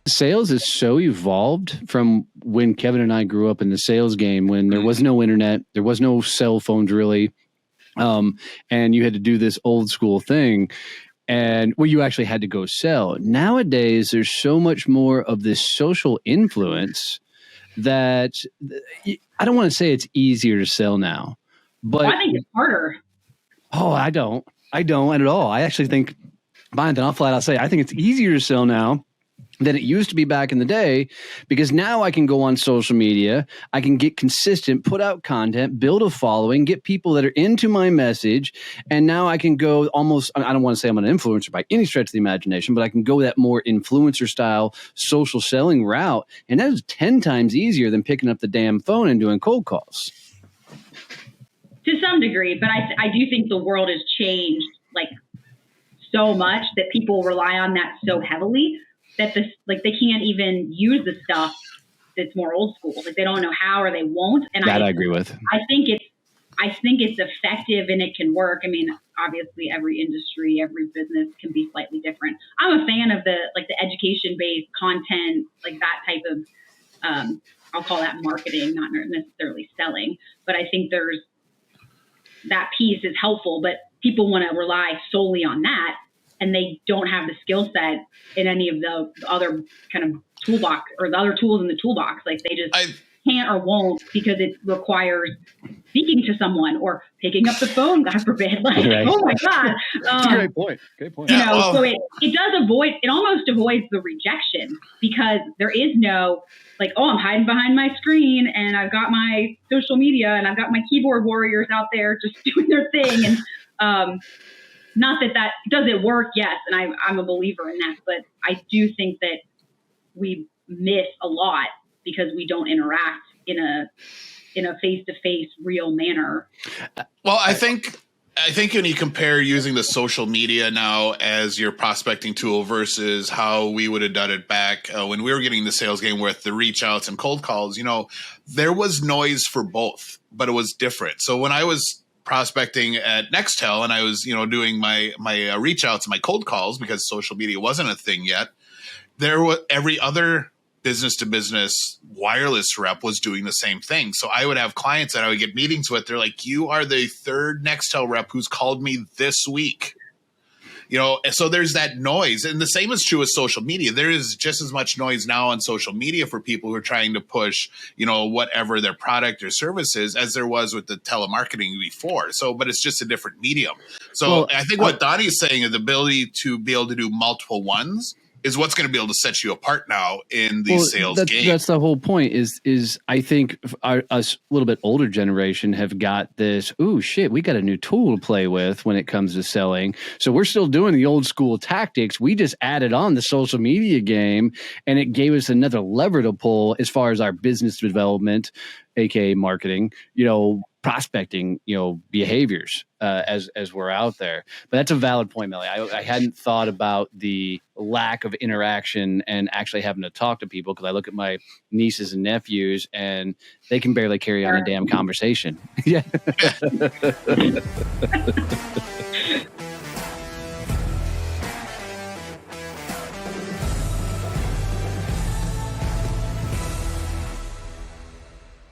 Sales is so evolved from when Kevin and I grew up in the sales game, when there was no internet, there was no cell phones really. And you had to do this old school thing, and where you actually had to go sell. Nowadays, there's so much more of this social influence that I don't want to say it's easier to sell now, but I think it's harder. Oh, I don't at all. I actually think, then I'll flat out say, I think it's easier to sell now than it used to be back in the day, because now I can go on social media, I can get consistent, put out content, build a following, get people that are into my message, and now I can go almost, I don't want to say I'm an influencer by any stretch of the imagination, but I can go that more influencer style social selling route, and that is 10 times easier than picking up the damn phone and doing cold calls. To some degree, but I do think the world has changed like so much that people rely on that so heavily that they can't even use the stuff that's more old school. Like they don't know how, or they won't. And that I agree with. I think it's effective and it can work. I mean, obviously every industry, every business can be slightly different. I'm a fan of the education-based content, like that type of, I'll call that marketing, not necessarily selling, but I think that piece is helpful, but people want to rely solely on that, and they don't have the skill set in any of the other kind of toolbox or the other tools in the toolbox. Like they just can't or won't, because it requires speaking to someone or picking up the phone, God forbid. Like, right. Oh my God. That's a great point. Great point. You know, so it almost avoids the rejection, because there is no, like, oh, I'm hiding behind my screen and I've got my social media and I've got my keyboard warriors out there just doing their thing. And not that doesn't work, yes, and I'm a believer in that, but I do think that we miss a lot because we don't interact in a face-to-face real manner. Well, I think when you compare using the social media now as your prospecting tool versus how we would have done it back when we were getting the sales game with the reach outs and cold calls, you know, there was noise for both, but it was different. So when I was prospecting at Nextel and I was, you know, doing my reach outs and my cold calls, because social media wasn't a thing yet, there was every other business to business wireless rep was doing the same thing. So I would have clients that I would get meetings with. They're like, you are the third Nextel rep who's called me this week. You know, so there's that noise. And the same is true with social media. There is just as much noise now on social media for people who are trying to push, you know, whatever their product or service is, as there was with the telemarketing before. So, but it's just a different medium. So I think what Donnie's saying is the ability to be able to do multiple ones is what's going to be able to set you apart now in the sales game. That's the whole point is I think us a little bit older generation have got this, ooh, shit, we got a new tool to play with when it comes to selling. So we're still doing the old school tactics. We just added on the social media game, and it gave us another lever to pull as far as our business development, aka marketing, you know, prospecting, you know, behaviors as we're out there. But that's a valid point, Melly. I hadn't thought about the lack of interaction and actually having to talk to people, because I look at my nieces and nephews and they can barely carry on a damn conversation. Yeah.